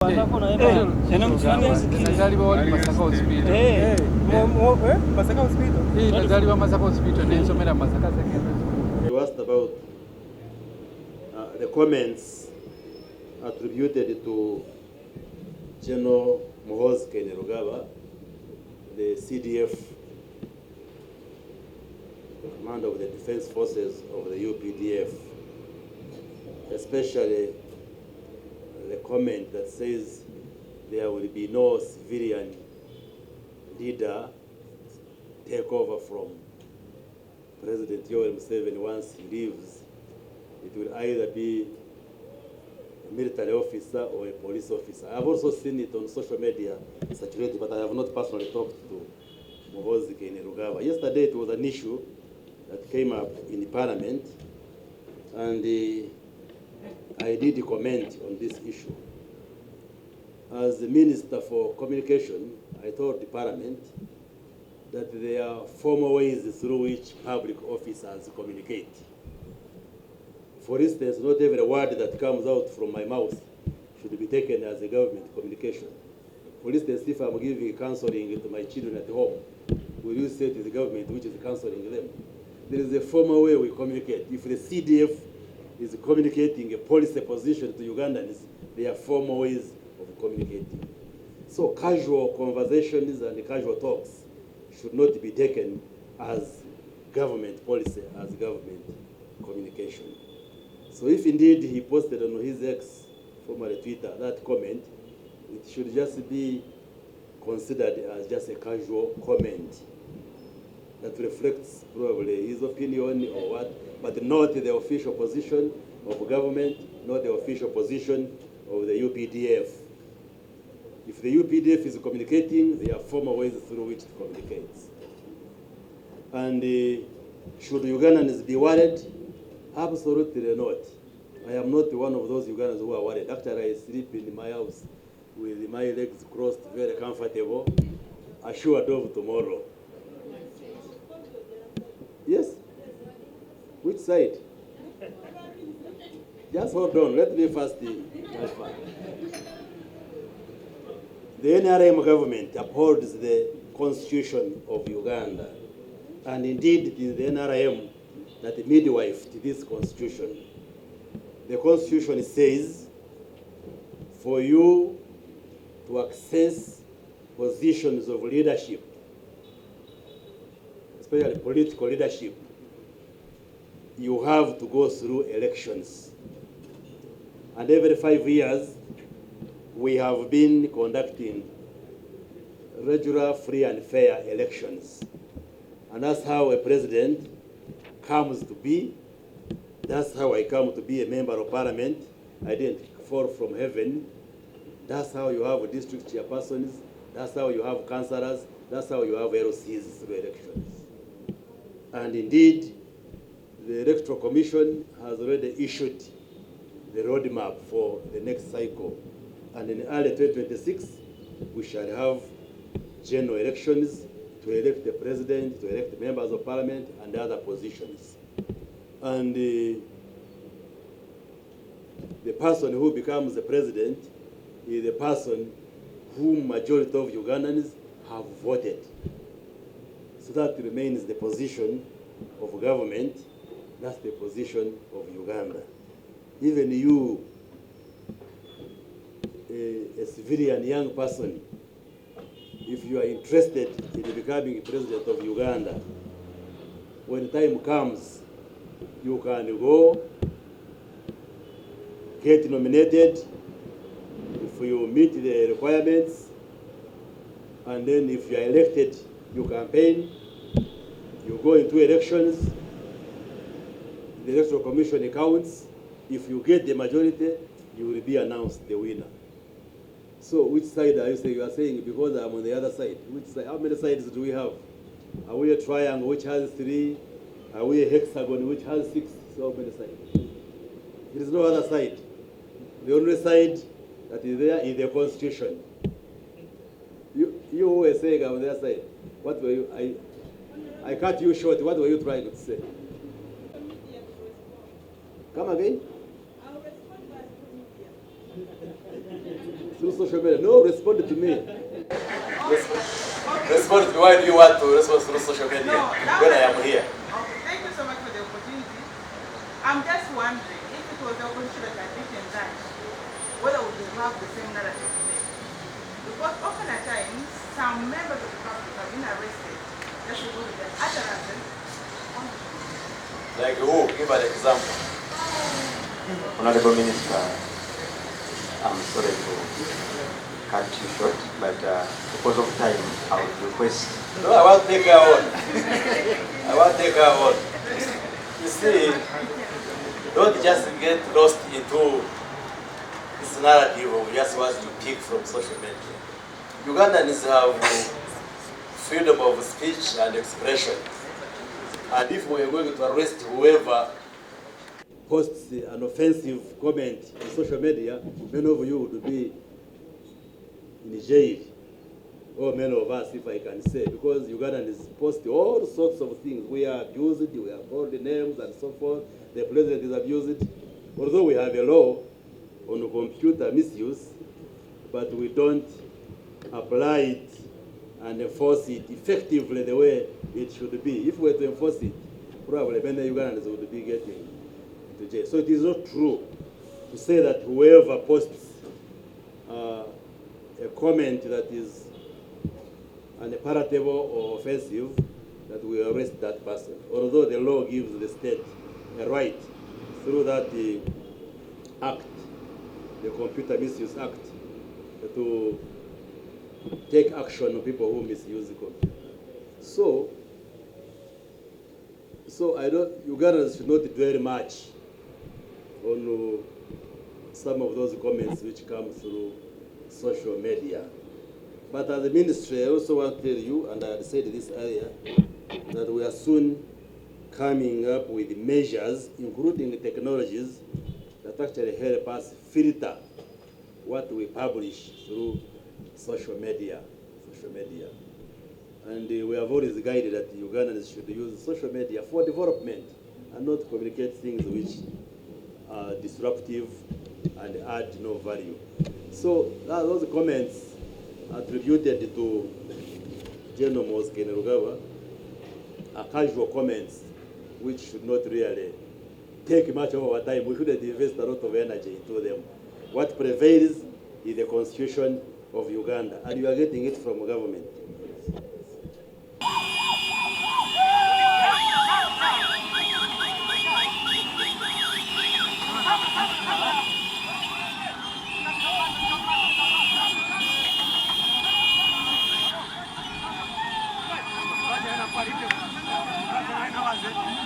asked about the comments attributed to Gen Muhoozi, the CDF commander of the Defense Forces of the UPDF, especially the comment that says there will be no civilian leader take over from President Yoweri Museveni once he leaves. It will either be a military officer or a police officer. I've also seen it on social media circulated, but I have not personally talked to Muhoozi Kainerugaba. Yesterday it was an issue that came up in the parliament, and I did comment on this issue. As the Minister for Communication, I told the Parliament that there are formal ways through which public officers communicate. For instance, not every word that comes out from my mouth should be taken as a government communication. For instance, if I'm giving counseling to my children at home, will you say to the government which is counseling them? There is a formal way we communicate. If the CDF is communicating a policy position to Ugandans, there are formal ways of communicating. So casual conversations and casual talks should not be taken as government policy, as government communication. So if indeed he posted on his X, formerly Twitter, that comment, it should just be considered as just a casual comment that reflects probably his opinion or what, but not the official position of government, not the official position of the UPDF. If the UPDF is communicating, there are formal ways through which it communicates. And should Ugandans be worried? Absolutely not. I am not one of those Ugandans who are worried. Actually, I sleep in my house with my legs crossed, very comfortable, assured of tomorrow. Yes? Which side? Just hold on. Let me first clarify. The NRM government upholds the Constitution of Uganda. And indeed, it is the NRM that midwifed this Constitution. The Constitution says, for you to access positions of leadership, especially political leadership, you have to go through elections. And every 5 years, we have been conducting regular, free and fair elections. And that's how a president comes to be. That's how I come to be a member of parliament. I didn't fall from heaven. That's how you have district chairpersons. That's how you have councillors. That's how you have LCs through elections. And indeed, the Electoral Commission has already issued the roadmap for the next cycle. And in early 2026, we shall have general elections to elect the president, to elect members of parliament, and other positions. And the person who becomes the president is the person whom majority of Ugandans have voted. So that remains the position of government. That's the position of Uganda. Even you, a civilian young person, if you are interested in becoming president of Uganda, when time comes, you can go, get nominated, if you meet the requirements, and then if you are elected, you campaign, you go into elections, the Electoral Commission counts. If you get the majority, you will be announced the winner. So which side are you saying? You are saying because I'm on the other side. Which side? How many sides do we have? Are we a triangle which has 3? Are we a hexagon which has 6? So many sides. There is no other side. The only side that is there is the Constitution. You were saying I'm on the other side. What were you? I cut you short. What were you trying to say? Come again? through social media. No, respond to me. Respond to me. Why do you want to respond through social media when I am here? Okay, thank you so much for the opportunity. I'm just wondering if it was the opposition that had written that, whether we will have the same narrative today. Because often at times, some members of the public have been arrested just because of their utterances. Like who? Give an example. Honorable Minister, I'm sorry to cut you short, but because of time, I would request. No, I want to take her on. I want to take her on. You see, don't just get lost into this narrative of just what you pick from social media. Ugandans have freedom of speech and expression. And if we are going to arrest whoever Posts an offensive comment on social media, many of you would be in jail, or many of us, if I can say, because Ugandans post all sorts of things. We are abused, we are called names and so forth. The president is abused. Although we have a law on computer misuse, but we don't apply it and enforce it effectively the way it should be. If we were to enforce it, probably many Ugandans would be getting to jail. So it is not true to say that whoever posts a comment that is unpalatable or offensive, that we arrest that person. Although the law gives the state a right through that act, the Computer Misuse Act, to take action on people who misuse the computer. So Ugandans should not dwell much on some of those comments which come through social media. But as a ministry, I also want to tell you, and I had said this earlier, that we are soon coming up with measures, including technologies, that actually help us filter what we publish through social media. And we have always guided that Ugandans should use social media for development and not communicate things which are disruptive and add no value. So those comments attributed to Gen Muhoozi are casual comments which should not really take much of our time. We shouldn't invest a lot of energy into them. What prevails is the constitution of Uganda, and you are getting it from government.